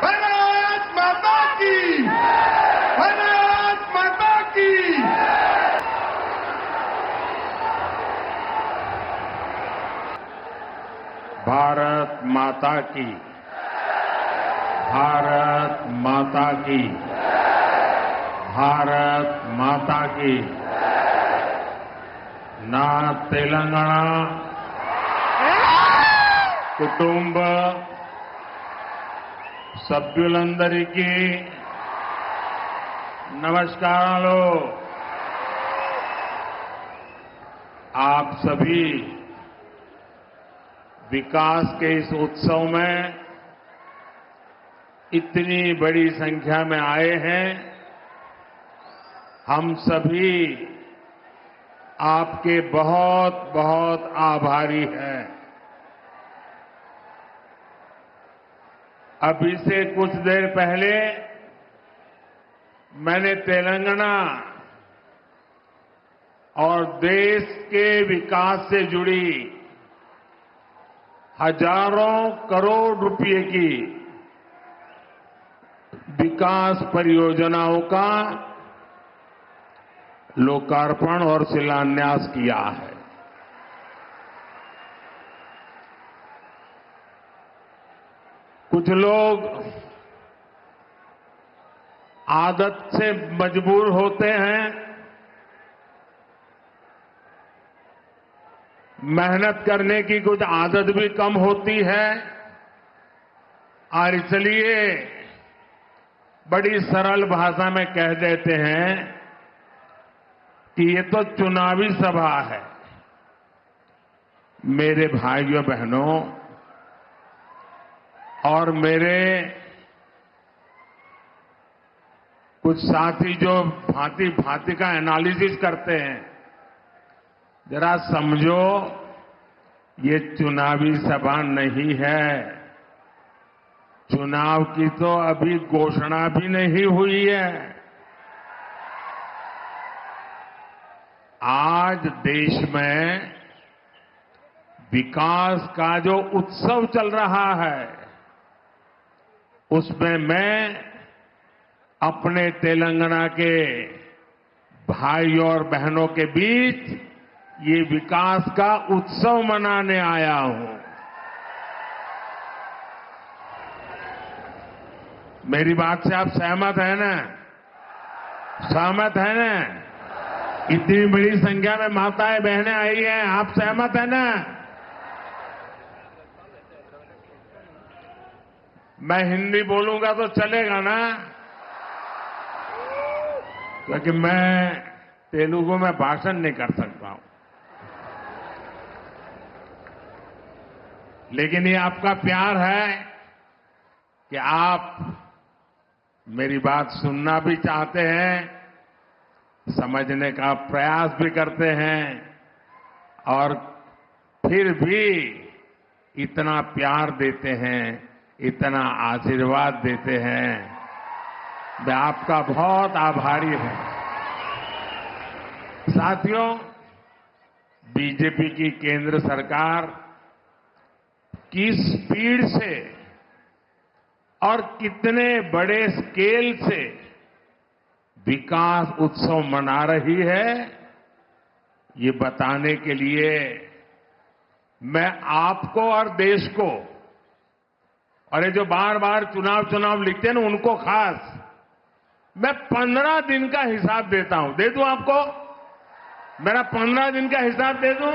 भारत माता की, भारत माता की। भारत माता की, भारत माता की, भारत माता की। ना तेलंगाना కుటుంబ సభ్యులందరికీ नमस्काराలు। आप सभी विकास के इस उत्सव में इतनी बड़ी संख्या में आए हैं। हम सभी आपके बहुत बहुत आभारी हैं। अभी से कुछ देर पहले मैंने तेलंगाना और देश के विकास से जुड़ी हजारों करोड़ रुपए की विकास परियोजनाओं का लोकार्पण और शिलान्यास किया है। कुछ लोग आदत से मजबूर होते हैं, मेहनत करने की कुछ आदत भी कम होती है और इसलिए बड़ी सरल भाषा में कह देते हैं कि ये तो चुनावी सभा है। मेरे भाइयों बहनों और मेरे कुछ साथी जो भांति भांति का एनालिसिस करते हैं, जरा समझो ये चुनावी सभा नहीं है। चुनाव की तो अभी घोषणा भी नहीं हुई है। आज देश में विकास का जो उत्सव चल रहा है, उसमें मैं अपने तेलंगाना के भाइयों और बहनों के बीच ये विकास का उत्सव मनाने आया हूं। मेरी बात से आप सहमत हैं ना? सहमत हैं ना? इतनी बड़ी संख्या में माताएं बहनें आई हैं, आप सहमत हैं ना? मैं हिंदी बोलूंगा तो चलेगा ना? क्योंकि मैं तेलुगु में भाषण नहीं कर सकता हूं। लेकिन ये आपका प्यार है कि आप मेरी बात सुनना भी चाहते हैं, समझने का प्रयास भी करते हैं और फिर भी इतना प्यार देते हैं, इतना आशीर्वाद देते हैं। मैं आपका बहुत आभारी हूं। साथियों, बीजेपी की केंद्र सरकार किस स्पीड से और कितने बड़े स्केल से विकास उत्सव मना रही है, ये बताने के लिए मैं आपको और देश को, और ये जो बार बार चुनाव लिखते हैं ना, उनको खास मैं 15 दिन का हिसाब देता हूं। दे दूं आपको? मेरा 15 दिन का हिसाब दे दूं?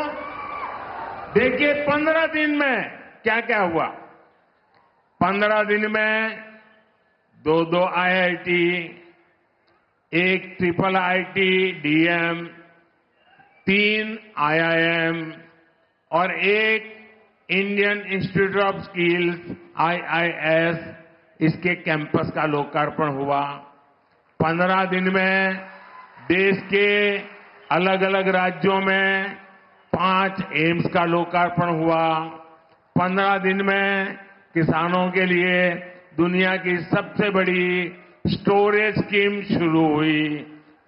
देखिए 15 दिन में क्या क्या हुआ। 15 दिन में 2 IIT, 1 triple IIT DM, 3 IIM और 1 Indian institute of skills IIS, इसके कैंपस का लोकार्पण हुआ। 15 दिन में देश के अलग अलग राज्यों में 5 एम्स का लोकार्पण हुआ। 15 दिन में किसानों के लिए दुनिया की सबसे बड़ी स्टोरेज स्कीम शुरू हुई।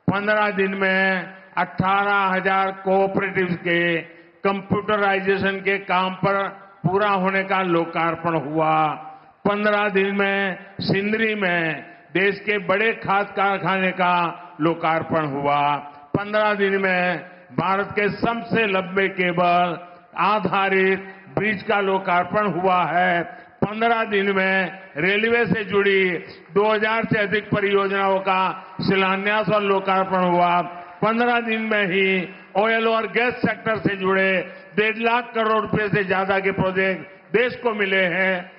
15 दिन में 18,000 कोऑपरेटिव्स के कंप्यूटराइजेशन के काम पर पूरा होने का लोकार्पण हुआ। 15 दिन में सिंदरी में देश के बड़े खाद कारखाने का लोकार्पण हुआ। 15 दिन में भारत के सबसे लंबे केबल आधारित ब्रिज का लोकार्पण हुआ है। 15 दिन में रेलवे से जुड़ी 2000 से अधिक परियोजनाओं का शिलान्यास और लोकार्पण हुआ। 15 दिन में ही ऑयल और गैस सेक्टर से जुड़े 1.5 लाख करोड़ रुपए से ज्यादा के प्रोजेक्ट देश को मिले हैं।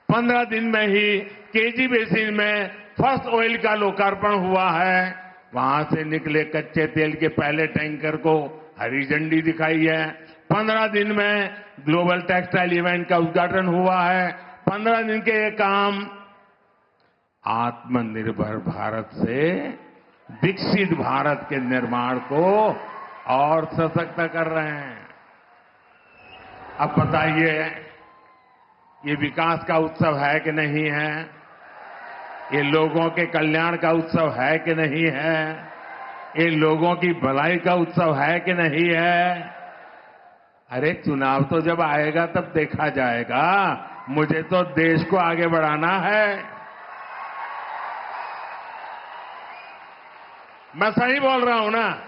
15 दिन में ही केजी बेसिन में फर्स्ट ऑयल का लोकार्पण हुआ है। वहां से निकले कच्चे तेल के पहले टैंकर को हरी झंडी दिखाई है। 15 दिन में ग्लोबल टेक्सटाइल इवेंट का उद्घाटन हुआ है। 15 दिन के ये काम आत्मनिर्भर भारत से विकसित भारत के निर्माण को और सशक्त कर रहे हैं। अब बताइए, ये विकास का उत्सव है कि नहीं है? ये लोगों के कल्याण का उत्सव है कि नहीं है? ये लोगों की भलाई का उत्सव है कि नहीं है? अरे चुनाव तो जब आएगा तब देखा जाएगा। मुझे तो देश को आगे बढ़ाना है। मैं सही बोल रहा हूं ना?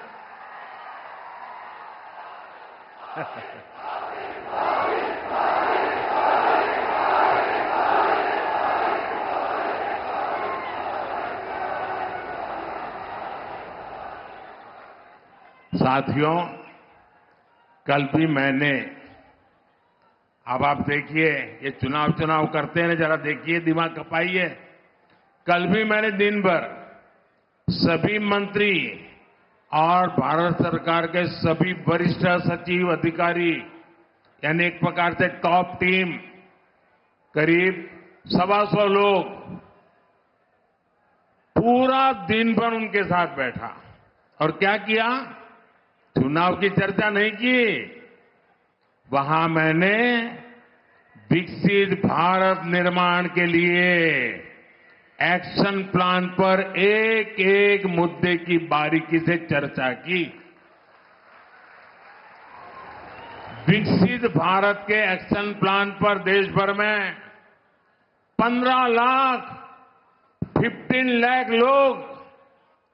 साथियों, कल भी मैंने, अब आप देखिए, ये चुनाव करते हैं ना, जरा देखिए, दिमाग खपाइए। कल भी मैंने दिन भर सभी मंत्री और भारत सरकार के सभी वरिष्ठ सचिव अधिकारी, यानी एक प्रकार से टॉप टीम, करीब 125 लोग, पूरा दिन भर उनके साथ बैठा और क्या किया? चुनाव की चर्चा नहीं की। वहां मैंने विकसित भारत निर्माण के लिए एक्शन प्लान पर एक एक मुद्दे की बारीकी से चर्चा की। विकसित भारत के एक्शन प्लान पर देश भर में 15 लाख लोग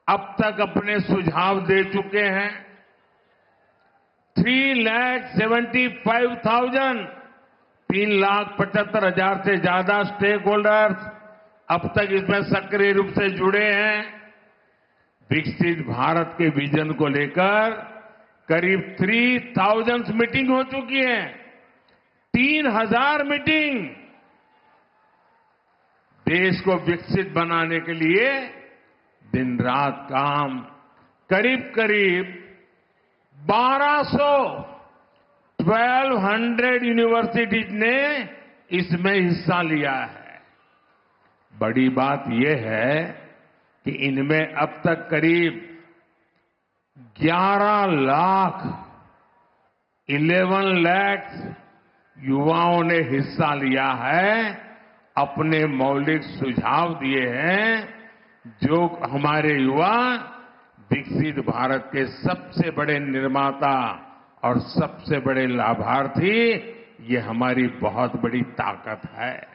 अब तक अपने सुझाव दे चुके हैं। 3,75,000 से ज्यादा स्टेक होल्डर्स अब तक इसमें सक्रिय रूप से जुड़े हैं। विकसित भारत के विजन को लेकर करीब 3,000 मीटिंग हो चुकी है। 3,000 मीटिंग। देश को विकसित बनाने के लिए दिन रात काम, करीब 1200 यूनिवर्सिटीज ने इसमें हिस्सा लिया है। बड़ी बात यह है कि इनमें अब तक करीब 11 लाख युवाओं ने हिस्सा लिया है, अपने मौलिक सुझाव दिए हैं, जो हमारे युवा विकसित भारत के सबसे बड़े निर्माता और सबसे बड़े लाभार्थी, ये हमारी बहुत बड़ी ताकत है।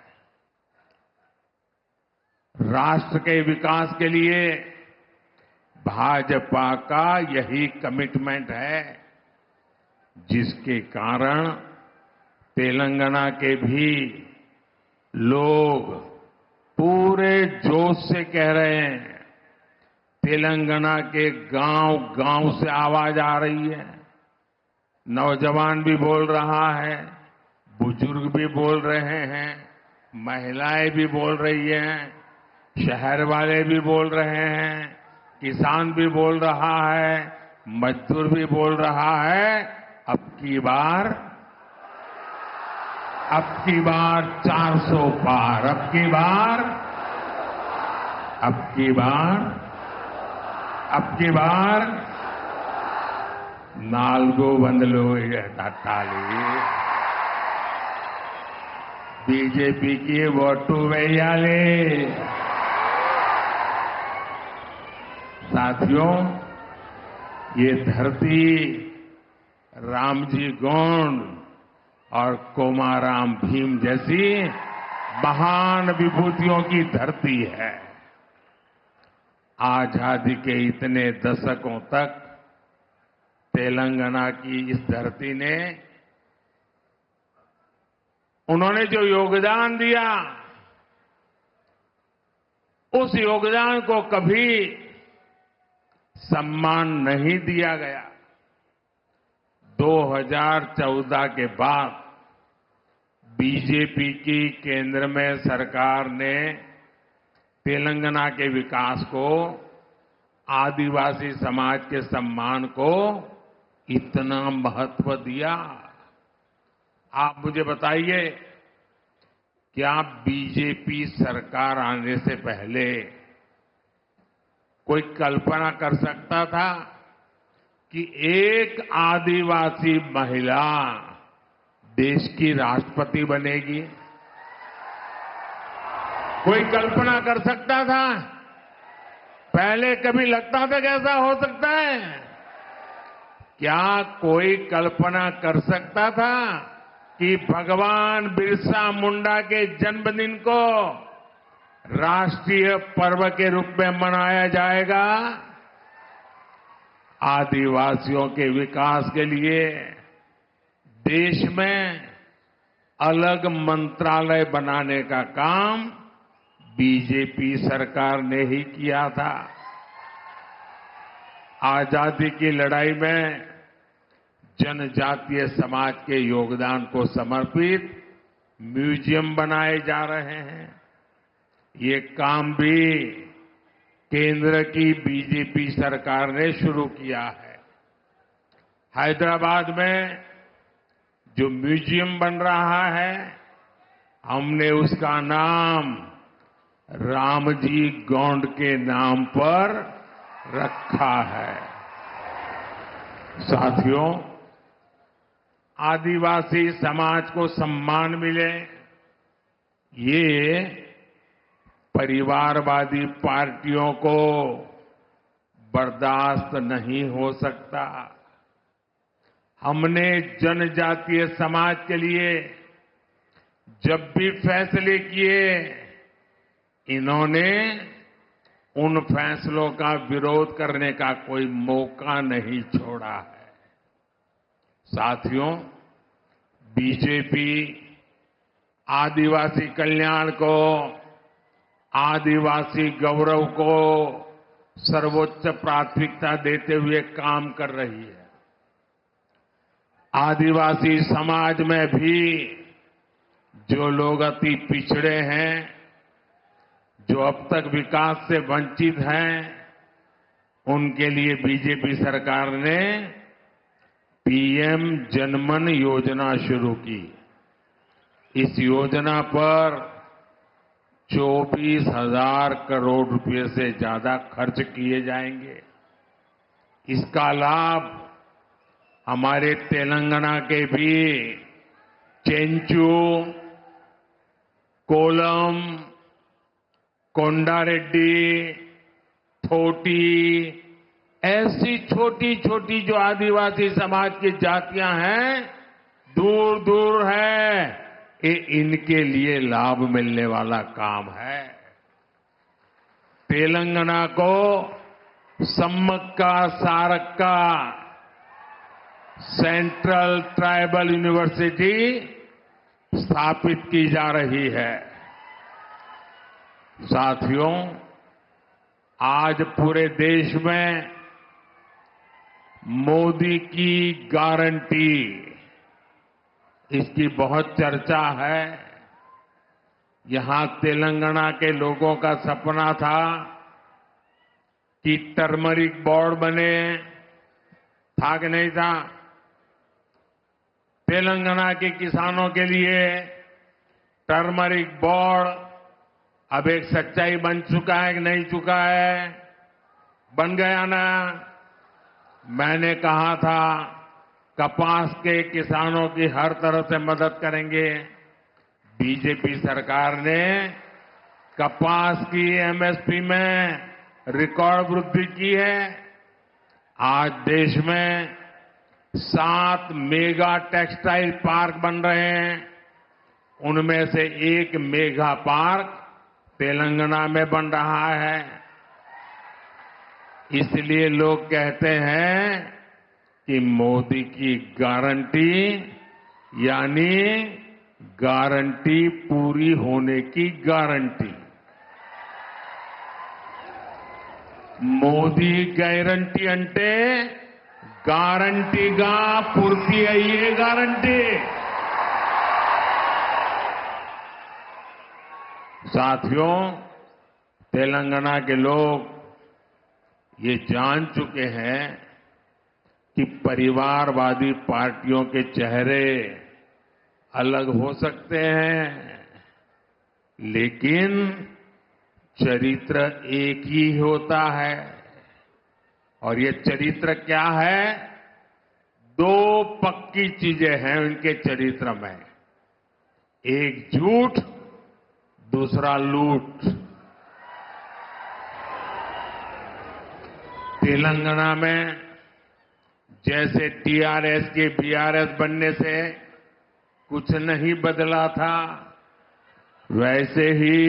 राष्ट्र के विकास के लिए भाजपा का यही कमिटमेंट है, जिसके कारण तेलंगाना के भी लोग पूरे जोश से कह रहे हैं। तेलंगाना के गांव से आवाज आ रही है। नौजवान भी बोल रहा है, बुजुर्ग भी बोल रहे हैं, महिलाएं भी बोल रही हैं, शहर वाले भी बोल रहे हैं, किसान भी बोल रहा है, मजदूर भी बोल रहा है। अब की बार 400 पार। अब की बार 4 వందలు తట్టాలి। బీజేపీకి ఓటు వేయాలి। साथियों, ये धरती रामजी गोंड और कोमाराम भीम जैसी महान विभूतियों की धरती है। आजादी के इतने दशकों तक तेलंगाना की इस धरती ने उन्होंने जो योगदान दिया, उस योगदान को कभी सम्मान नहीं दिया गया। 2014 के बाद बीजेपी की केंद्र में सरकार ने तेलंगाना के विकास को, आदिवासी समाज के सम्मान को इतना महत्व दिया। आप मुझे बताइए, क्या बीजेपी सरकार आने से पहले कोई कल्पना कर सकता था कि एक आदिवासी महिला देश की राष्ट्रपति बनेगी? कोई कल्पना कर सकता था? पहले कभी लगता था कि ऐसा हो सकता है? क्या कोई कल्पना कर सकता था कि भगवान बिरसा मुंडा के जन्मदिन को राष्ट्रीय पर्व के रूप में मनाया जाएगा? आदिवासियों के विकास के लिए देश में अलग मंत्रालय बनाने का काम बीजेपी सरकार ने ही किया था। आजादी की लड़ाई में जनजातीय समाज के योगदान को समर्पित म्यूजियम बनाए जा रहे हैं। ये काम भी केंद्र की बीजेपी सरकार ने शुरू किया है। हैदराबाद में जो म्यूजियम बन रहा है, हमने उसका नाम रामजी गोंड के नाम पर रखा है। साथियों, आदिवासी समाज को सम्मान मिले, ये परिवारवादी पार्टियों को बर्दाश्त नहीं हो सकता। हमने जनजातीय समाज के लिए जब भी फैसले किए, इन्होंने उन फैसलों का विरोध करने का कोई मौका नहीं छोड़ा है। साथियों, बीजेपी आदिवासी कल्याण को, आदिवासी गौरव को सर्वोच्च प्राथमिकता देते हुए काम कर रही है। आदिवासी समाज में भी जो लोग अति पिछड़े हैं, जो अब तक विकास से वंचित हैं, उनके लिए बीजेपी सरकार ने पीएम जनमन योजना शुरू की। इस योजना पर 24,000 करोड़ रुपए से ज्यादा खर्च किए जाएंगे। इसका लाभ हमारे तेलंगाना के भी चेंचू, कोलम, कोंडारेड्डी, थोटी, ऐसी छोटी छोटी जो आदिवासी समाज की जातियां हैं, दूर दूर है, ये इनके लिए लाभ मिलने वाला काम है। तेलंगाना को Sammakka Sarakka central tribal university स्थापित की जा रही है। साथियों, आज पूरे देश में मोदी की गारंटी, इसकी बहुत चर्चा है। यहां तेलंगाना के लोगों का सपना था कि टर्मरिक बोर्ड बने, था कि नहीं था? तेलंगाना के किसानों के लिए टर्मरिक बोर्ड अब एक सच्चाई बन चुका है कि नहीं चुका है? बन गया ना? मैंने कहा था कपास के किसानों की हर तरह से मदद करेंगे। बीजेपी सरकार ने कपास की एमएसपी में रिकॉर्ड वृद्धि की है। आज देश में 7 मेगा टेक्सटाइल पार्क बन रहे हैं। उनमें से एक मेगा पार्क तेलंगाना में बन रहा है। इसलिए लोग कहते हैं कि मोदी की गारंटी यानी गारंटी पूरी होने की गारंटी। మోదీ గ్యారంటీ అంటే గ్యారంటీగా పూర్తి అయ్యే గ్యారంటీ। साथियों, तेलंगाना के लोग ये जान चुके हैं कि परिवारवादी पार्टियों के चेहरे अलग हो सकते हैं, लेकिन चरित्र एक ही होता है। और ये चरित्र क्या है? दो पक्की चीजें हैं उनके चरित्र में, एक झूठ, दूसरा लूट। तेलंगाना में जैसे टीआरएस के बीआरएस बनने से कुछ नहीं बदला था, वैसे ही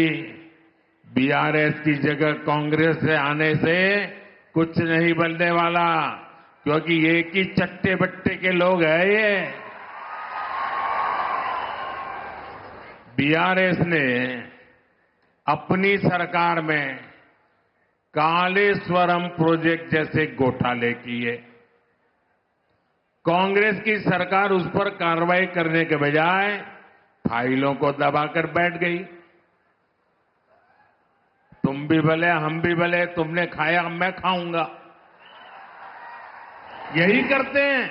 बीआरएस की जगह कांग्रेस से आने से कुछ नहीं बनने वाला, क्योंकि एक ही चट्टे बट्टे के लोग हैं ये। बीआरएस ने अपनी सरकार में कालेश्वरम प्रोजेक्ट जैसे घोटाले किए। कांग्रेस की सरकार उस पर कार्रवाई करने के बजाय फाइलों को दबाकर बैठ गई। तुम भी भले हम भी भले, तुमने खाया मैं खाऊंगा, यही करते हैं।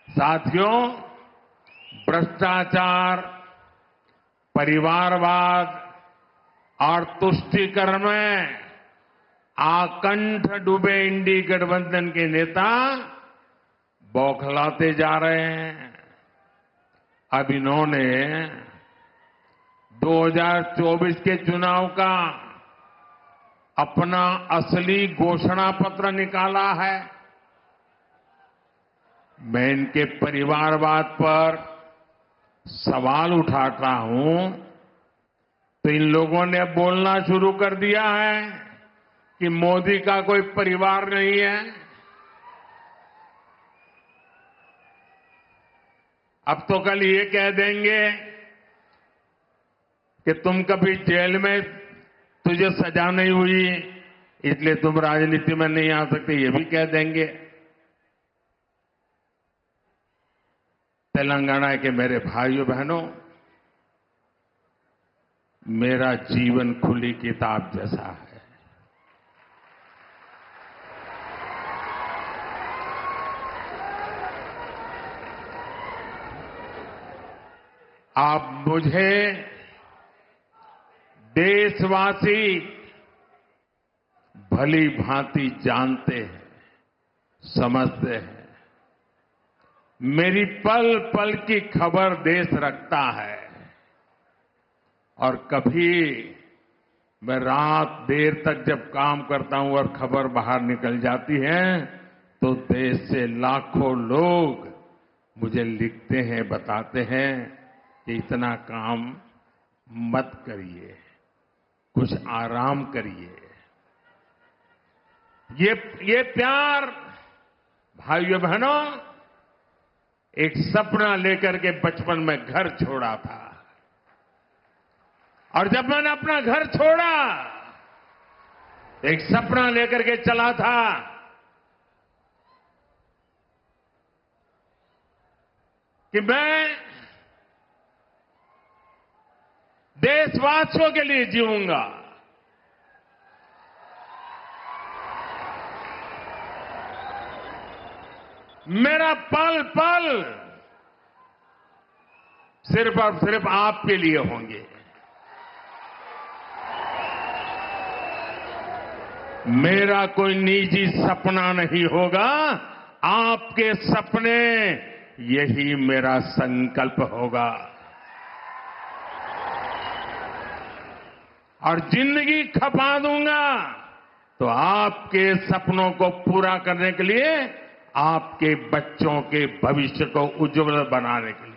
साथियों, भ्रष्टाचार, परिवारवाद और तुष्टीकरण में आकंठ डूबे इंडी गठबंधन के नेता बौखलाते जा रहे हैं। अब इन्होंने 2024 के चुनाव का अपना असली घोषणा पत्र निकाला है। मैं इनके परिवारवाद पर सवाल उठाता हूं तो इन लोगों ने बोलना शुरू कर दिया है कि मोदी का कोई परिवार नहीं है। अब तो कल ये कह देंगे कि तुम कभी जेल में तुझे सजा नहीं हुई इसलिए तुम राजनीति में नहीं आ सकते, ये भी कह देंगे। तेलंगाना के मेरे भाइयों बहनों, मेरा जीवन खुली किताब जैसा है। आप मुझे देशवासी भली भांति जानते हैं, समझते हैं। मेरी पल पल की खबर देश रखता है और कभी मैं रात देर तक जब काम करता हूं और खबर बाहर निकल जाती है तो देश से लाखों लोग मुझे लिखते हैं, बताते हैं कि इतना काम मत करिए, कुछ आराम करिए। ये प्यार भाइयों बहनों, एक सपना लेकर के बचपन में घर छोड़ा था और जब मैंने अपना घर छोड़ा एक सपना लेकर के चला था कि मैं देशवासियों के लिए जीऊंगा। मेरा पल पल सिर्फ और सिर्फ आपके लिए होंगे। मेरा कोई निजी सपना नहीं होगा, आपके सपने, यही मेरा संकल्प होगा। और जिंदगी खपा दूंगा तो आपके सपनों को पूरा करने के लिए, आपके बच्चों के भविष्य को उज्जवल बनाने के लिए।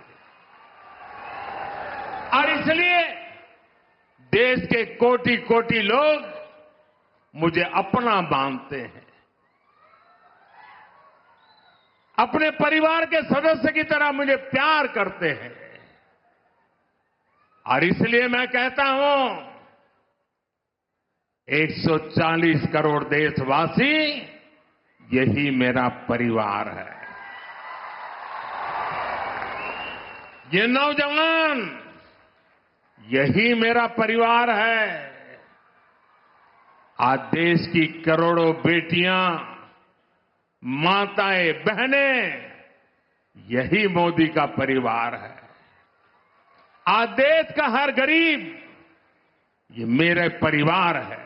देश के कोटि कोटि लोग मुझे अपना मानते हैं, अपने परिवार के सदस्य की तरह मुझे प्यार करते हैं। और इसलिए मैं कहता हूं, 140 करोड़ देशवासी, यही मेरा परिवार है। ये नौजवान, यही मेरा परिवार है। आज देश की करोड़ों बेटियां, माताएं, बहनें, यही मोदी का परिवार है। आज देश का हर गरीब, ये मेरे परिवार है।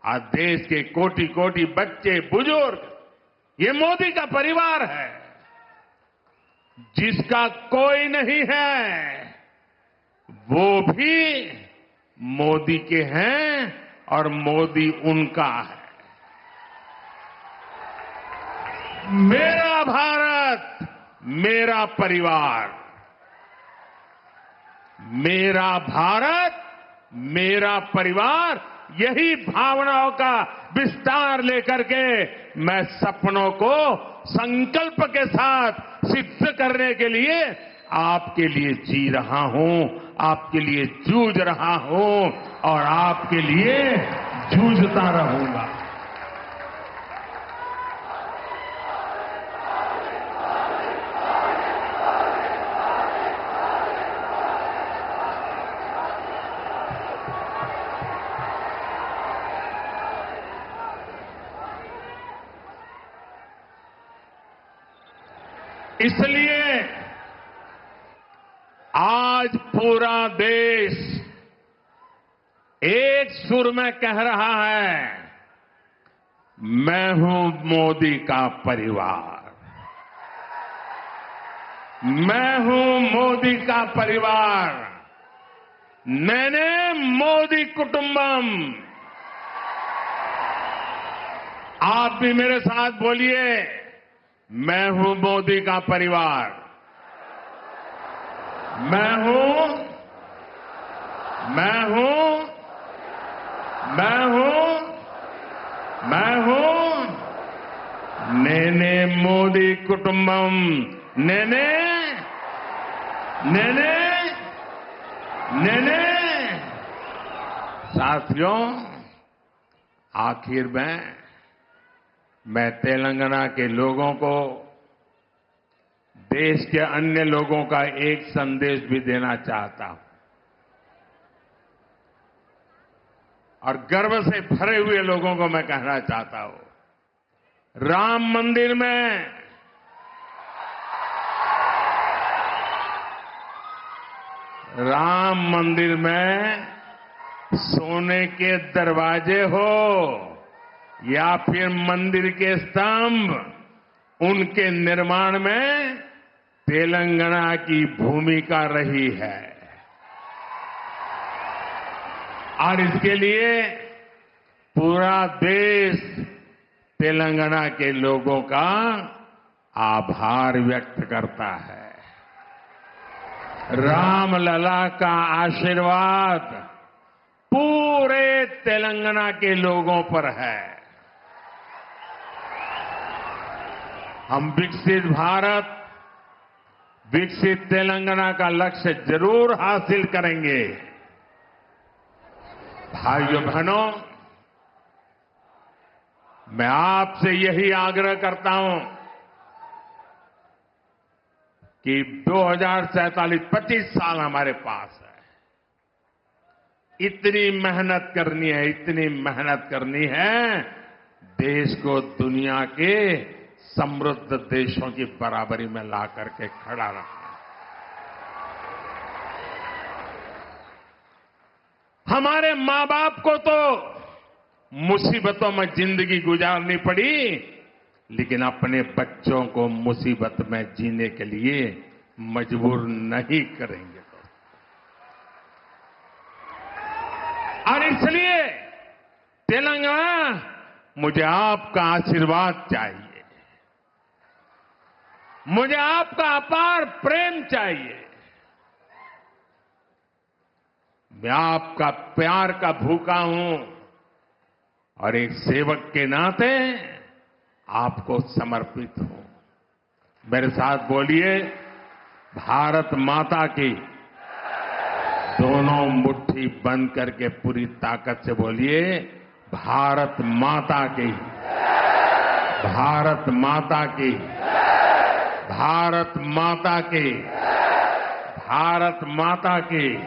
आज देश के कोटि कोटि बच्चे, बुजुर्ग, ये मोदी का परिवार है। जिसका कोई नहीं है, वो भी मोदी के हैं और मोदी उनका है। मेरा भारत, मेरा परिवार, मेरा भारत, मेरा परिवार, यही भावनाओं का विस्तार लेकर के मैं सपनों को संकल्प के साथ सिद्ध करने के लिए आपके लिए जी रहा हूं, आपके लिए जूझ रहा हूं और आपके लिए जूझता रहूंगा। इसलिए आज पूरा देश एक सुर में कह रहा है, मैं हूं मोदी का परिवार, मैं हूं मोदी का परिवार, नैने मोदी कुटुंबम। आप भी मेरे साथ बोलिए, मैं हूं मोदी का परिवार, मैं हूं, मैं हूं, मैं हूं, मैं हूं नेने मोदी कुटुंबम, नेने, नेने, नेने। साथियों, आखिर में मैं तेलंगाना के लोगों को, देश के अन्य लोगों का एक संदेश भी देना चाहता हूं और गर्व से भरे हुए लोगों को मैं कहना चाहता हूं, राम मंदिर में, राम मंदिर में सोने के दरवाजे हो या फिर मंदिर के स्तंभ, उनके निर्माण में तेलंगाना की भूमिका रही है। और इसके लिए पूरा देश तेलंगाना के लोगों का आभार व्यक्त करता है। रामलला का आशीर्वाद पूरे तेलंगाना के लोगों पर है। हम विकसित भारत, विकसित तेलंगाना का लक्ष्य जरूर हासिल करेंगे। भाइयों बहनों, मैं आपसे यही आग्रह करता हूं कि 2047 25 साल हमारे पास है। इतनी मेहनत करनी है, इतनी मेहनत करनी है, देश को दुनिया के समृद्ध देशों की बराबरी में ला करके खड़ा रखना। हमारे मां बाप को तो मुसीबतों में जिंदगी गुजारनी पड़ी, लेकिन अपने बच्चों को मुसीबत में जीने के लिए मजबूर नहीं करेंगे। और इसलिए तेलंगाना, मुझे आपका आशीर्वाद चाहिए, मुझे आपका अपार प्रेम चाहिए। मैं आपका प्यार का भूखा हूं और एक सेवक के नाते आपको समर्पित हूं। मेरे साथ बोलिए, भारत माता की। दोनों मुट्ठी बंद करके पूरी ताकत से बोलिए, भारत माता की, भारत माता की, भारत माता की, भारत माता की।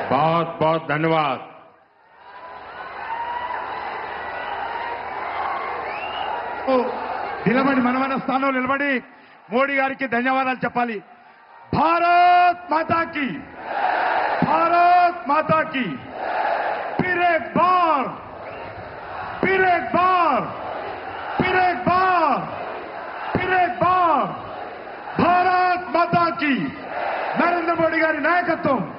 बहुत बहुत धन्यवाद। నిలబడి మన స్థానంలో నిలబడి మోడీ గారికి ధన్యవాదాలు చెప్పాలి. భారత్ మాతా की, भारत माता की। फिर एक बार, फिर एक बार, फिर एक बार, फिर एक बार भारत माता की। नरेंद्र मोदी గారి నాయకత్వం